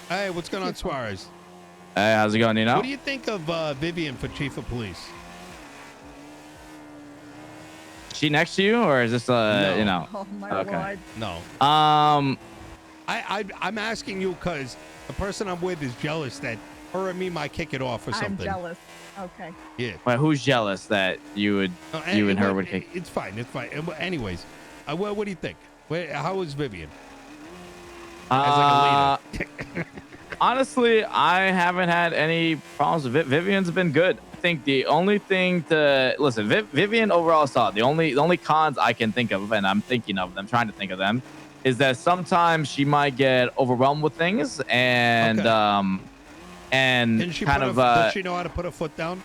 Hey, what's going on, Suarez? Hey, how's it going, Nino? What do you think of Vivian for chief of police? She next to you, or is this No. you know? Oh my Okay. lord. No. Um, I'm asking you because the person I'm with is jealous that her and me might kick it off or something. I'm jealous. Okay. Yeah. but who's jealous that you would, you and her would kick? It's fine. It's fine. Anyways, what do you think? How is Vivian? As like a leader. Honestly, I haven't had any problems with it. Vivian's been good. I think the only thing to listen, Vivian overall solid. The only cons I can think of, and I'm thinking of them, trying to think of them, is that sometimes she might get overwhelmed with things, and and Can she kind put of does she know how to put her foot down?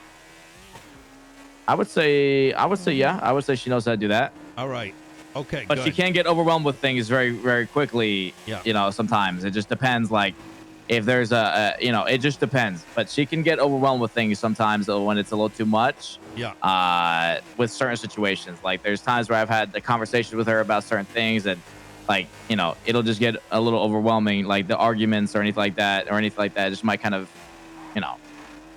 I would say yeah. I would say she knows how to do that. All right. Okay. But good. she can get overwhelmed with things very, very quickly. Yeah. You know, sometimes it just depends. Like if there's you know, it just depends. But she can get overwhelmed with things sometimes when it's a little too much. Yeah. With certain situations, like there's times where I've had the conversation with her about certain things, and like, you know, it'll just get a little overwhelming, like the arguments or anything like that, just might kind of, you know.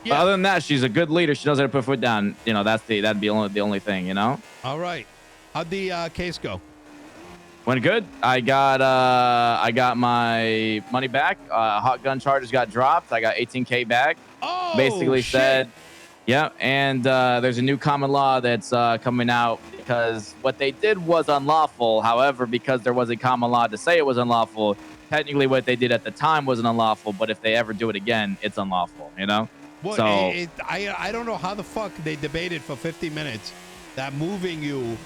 Yeah. But other than that, she's a good leader. She knows how to put her foot down. You know, that'd be the only thing, you know. All right. How'd the case go? Went good. I got my money back. Hot gun charges got dropped. I got 18K back. Oh, basically shit. said, yeah. And there's a new common law that's coming out because what they did was unlawful. However, because there was a common law to say it was unlawful, technically what they did at the time wasn't unlawful. But if they ever do it again, it's unlawful. You know. Well, So I don't know how the fuck they debated for 50 minutes that moving you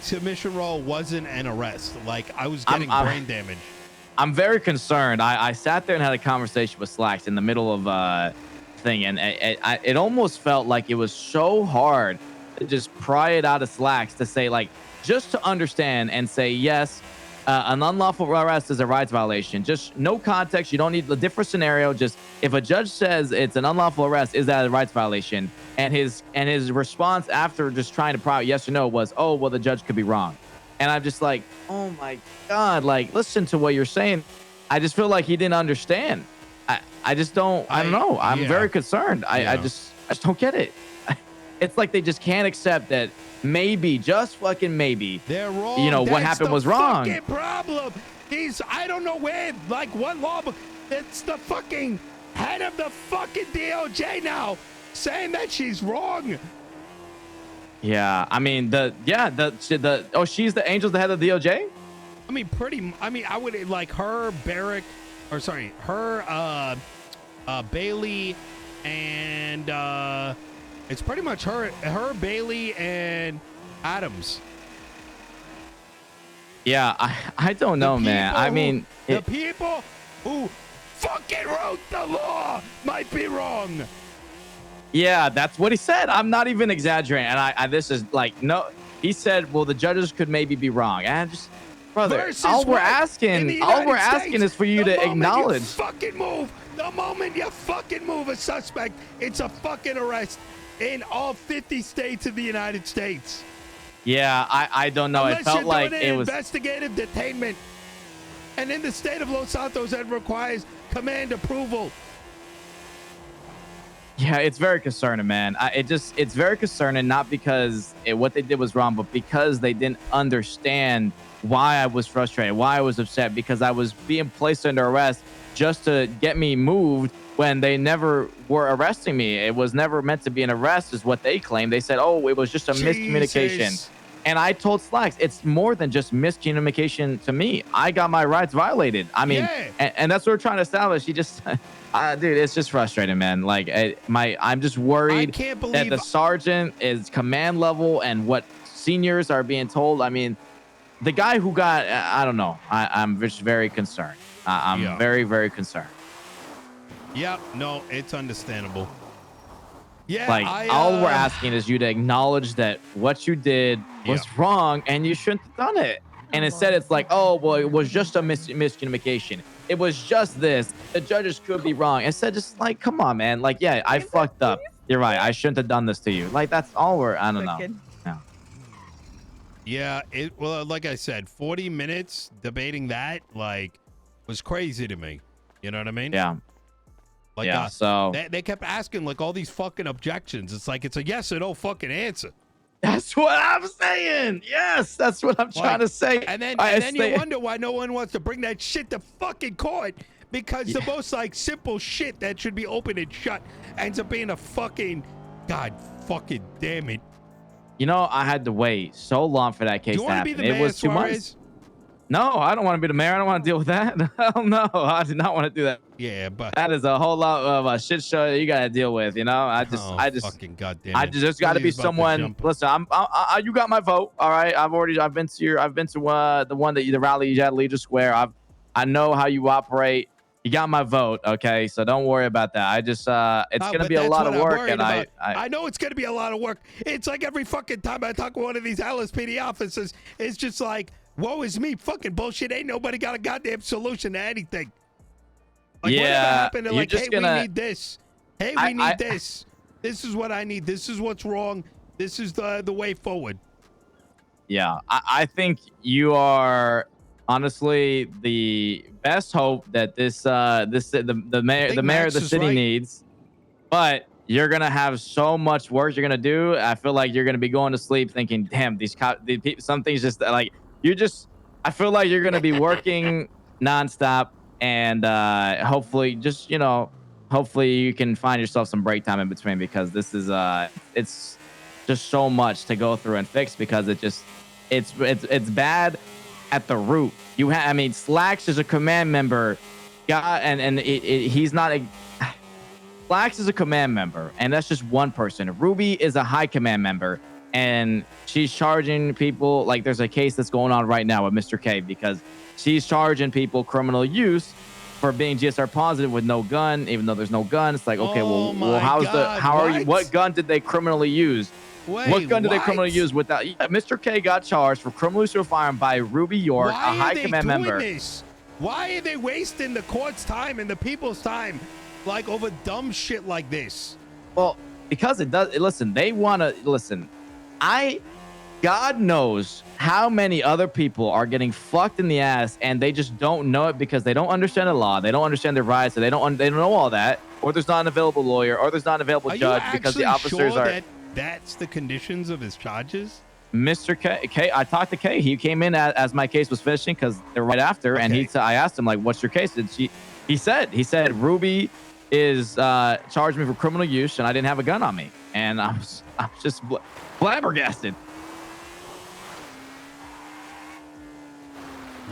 submission roll wasn't an arrest. Like I was getting brain damage. I'm very concerned. I sat there and had a conversation with Slacks in the middle of thing, and it almost felt like it was so hard to just pry it out of Slacks to say, like, just to understand and say, yes, an unlawful arrest is a rights violation. Just no context. You don't need a different scenario. Just if a judge says it's an unlawful arrest, is that a rights violation? And his response after just trying to pry out yes or no was, oh, well, the judge could be wrong. And I'm just like, oh my God, like, listen to what you're saying. I just feel like he didn't understand. I just don't, I don't know. I'm very concerned. I just don't get it. It's like they just can't accept that maybe, just fucking maybe, they're wrong. You know, That's what happened was wrong. Fucking problem. I don't know where, like, what law, but it's the fucking head of the fucking DOJ now saying that she's wrong. Yeah, I mean, she's the angel's the head of the DOJ? I mean, I would like her, Barrick, or sorry, her, Bailey, and it's pretty much her, Bailey, and Adams. Yeah, I don't know, man. I mean, the people who fucking wrote the law might be wrong. Yeah, that's what he said. I'm not even exaggerating. And I this is like, no, he said, well, the judges could maybe be wrong. And I just, brother, all we're asking is for you to acknowledge. The moment you fucking move a suspect, it's a fucking arrest in all 50 states of the United States. Yeah, I don't know. Unless it felt you're like doing it an was investigative detainment. And in the state of Los Santos, that requires command approval. Yeah, it's very concerning, man. It's very concerning, not because what they did was wrong, but because they didn't understand why I was frustrated, why I was upset, because I was being placed under arrest just to get me moved when they never were arresting me. It was never meant to be an arrest, is what they claimed. They said, oh, it was just a miscommunication. And I told Slacks, it's more than just miscommunication to me. I got my rights violated. I mean, and that's what we're trying to establish. He just, dude, it's just frustrating, man. Like, I'm just worried that the sergeant is command level and what seniors are being told. I mean, the guy who got, I don't know. I'm just very concerned. I'm very, very concerned. Yeah, no, it's understandable. Yeah, like all we're asking is you to acknowledge that what you did was wrong and you shouldn't have done it. And instead it's like, oh, well, it was just a miscommunication. It was just this. The judges could be wrong. Instead, just like, come on, man. Like, yeah, I fucked up. You're right. I shouldn't have done this to you. Like, that's all I don't know. Yeah, well, like I said, 40 minutes debating that, like, was crazy to me. You know what I mean? Yeah. Like, yeah. So they kept asking like all these fucking objections. It's like it's a yes or no fucking answer. that's what I'm saying. Yes, that's what I'm trying to say. And then you wonder why no one wants to bring that shit to fucking court, because the most like simple shit that should be open and shut ends up being a fucking God fucking damn it. You know, I had to wait so long for that case Do you to want to be happen. the mayor, It was 2 Suarez? months. No, I don't want to be the mayor. I don't want to deal with that. Hell no, I do not want to do that. Yeah, but That is a whole lot of a shit show that you got to deal with. You know, I just fucking goddamn it. I just got to be someone. Listen, you got my vote. All right, I've been to the one that the rally you had at Legion Square. I know how you operate. You got my vote. Okay, so don't worry about that. I just it's gonna be a lot of work, and I know it's gonna be a lot of work. It's like every fucking time I talk to one of these LSPD officers, it's just like, woe is me, fucking bullshit. Ain't nobody got a goddamn solution to anything. Like, whatever happened to like, hey, we need this. Hey, we need this. This is what I need. This is what's wrong. This is the way forward. Yeah, I think you are honestly the best hope that the mayor of the city needs. But you're gonna have so much work you're gonna do. I feel like you're gonna be going to sleep thinking, damn, some things just like I feel like you're gonna be working nonstop, and hopefully hopefully you can find yourself some break time in between, because this is it's just so much to go through and fix, because it's bad at the root. I mean, Slacks is a command member, he's not a. Slacks is a command member, and that's just one person. Ruby is a high command member, and she's charging people. Like, there's a case that's going on right now with Mr. K, because she's charging people criminal use for being GSR positive with no gun, even though there's no gun. It's like, okay, what gun did they criminally use? What gun did they criminally use without? Yeah, Mr. K got charged for criminal use of a firearm by Ruby York, a high command member. Why are they wasting the court's time and the people's time, like, over dumb shit like this? Well, because it does. Listen, they want to listen. God knows how many other people are getting fucked in the ass, and they just don't know it because they don't understand the law, they don't understand their rights, so they don't know all that, or there's not an available lawyer, or there's not an available judge, because the officers sure that's the conditions of his charges? Mr. K, I talked to K. He came in as my case was finishing, because they're right after, and I asked him, like, what's your case? And he said Ruby is charged me for criminal use, and I didn't have a gun on me, and I'm just flabbergasted.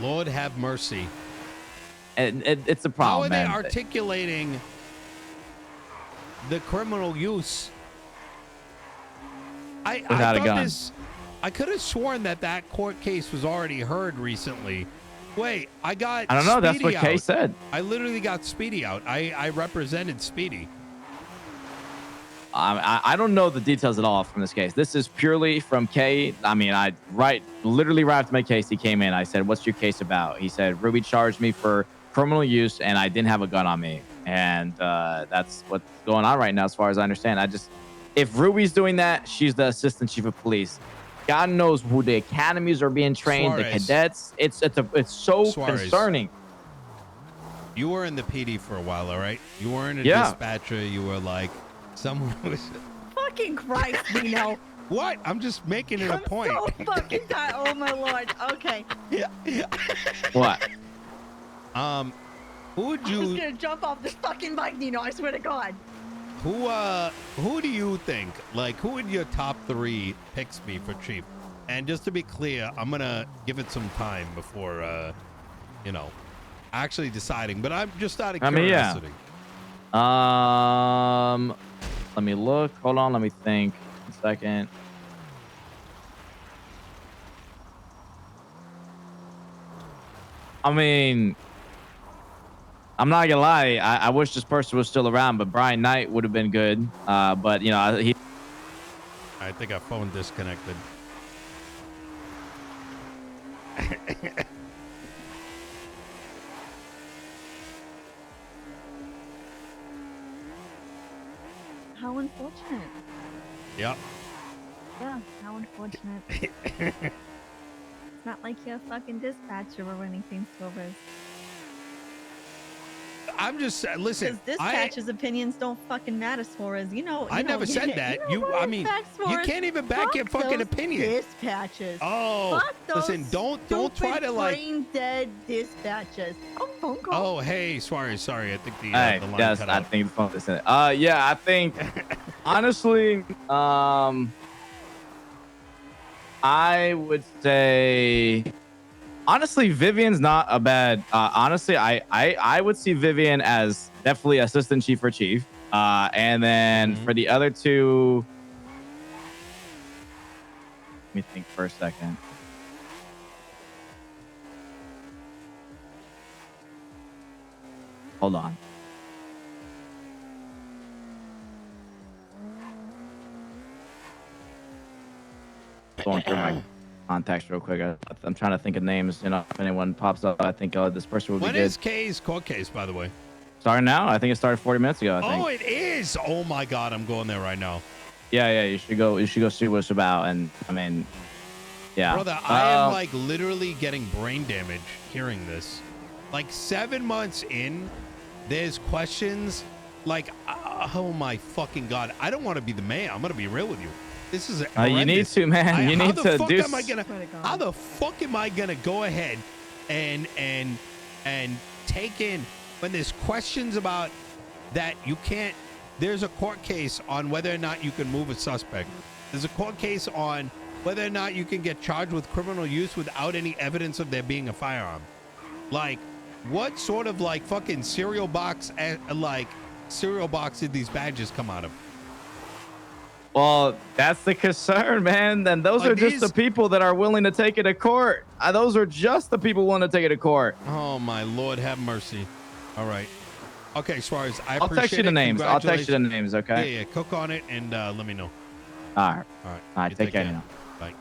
Lord have mercy. And it's a problem. How are they articulating the criminal use? Without a gun. I could have sworn that court case was already heard recently. Wait, I don't know. That's what Kay said. I literally got Speedy out. I represented Speedy. I don't know the details at all from this case. This is purely from Kay. I mean, literally right after my case, he came in. I said, "What's your case about?" He said, "Ruby charged me for criminal use, and I didn't have a gun on me." And that's what's going on right now, as far as I understand. If Ruby's doing that, she's the assistant chief of police. God knows who the academies are being trained, Suarez. the cadets. It's so Suarez. concerning. You were in the PD for a while, all right? You weren't a dispatcher. You were like someone was. Fucking Christ, Nino. What? I'm just making it a point. So fucking tired. Oh my lord. Okay. Yeah. What? Who would you? I'm just gonna jump off this fucking bike, Nino. I swear to God. Who do you think, like, who in your top 3 picks me for chief? And just to be clear, I'm gonna give it some time before actually deciding, but I'm just out of curiosity. Let me look. Hold on, let me think a second. I mean, I'm not gonna lie. I wish this person was still around, but Brian Knight would have been good. But he. I think our phone disconnected. How unfortunate. Yep. Yeah, how unfortunate. It's not like you're a fucking dispatcher or anything, Suarez. I'm just listen. Because dispatch's opinions don't fucking matter, Suarez. I never said that. I mean, you can't even back your fucking opinion. Dispatches. Oh, Fuck those listen, don't try to like. brain dead dispatches. Oh, phone call. Oh, hey, Suarez. Sorry, I think the Hey, line yes, cut I out. think the phone is in it. Yeah, I think honestly, I would say honestly, Vivian's not a bad. Honestly, I would see Vivian as definitely assistant chief or chief. And then for the other two, let me think for a second. Hold on. Going through my contacts real quick. I'm trying to think of names. You know, if anyone pops up, I think this person would be When good. is Kay's court case, by the way? Starting now? I think it started 40 minutes ago. I think. Oh, it is. Oh my God, I'm going there right now. Yeah. You should go. You should go see what it's about. And I mean, yeah. Brother, I am like literally getting brain damage hearing this. Like 7 months in, there's questions like, oh my fucking God, I don't want to be the man. I'm gonna be real with you. This is you need to, man. You need to do. How the fuck am I gonna go ahead and take in when there's questions about that you can't? There's a court case on whether or not you can move a suspect. There's a court case on whether or not you can get charged with criminal use without any evidence of there being a firearm. Like, what sort of like fucking cereal box did these badges come out of? Well, that's the concern, man. Then those are just the people that are willing to take it to court. Those are just the people willing to take it to court. Oh my Lord, have mercy. All right. Okay, Suarez, I'll text you the names. I'll text you the names, okay? Yeah, cook on it and let me know. All right. All right. Take care now. Bye.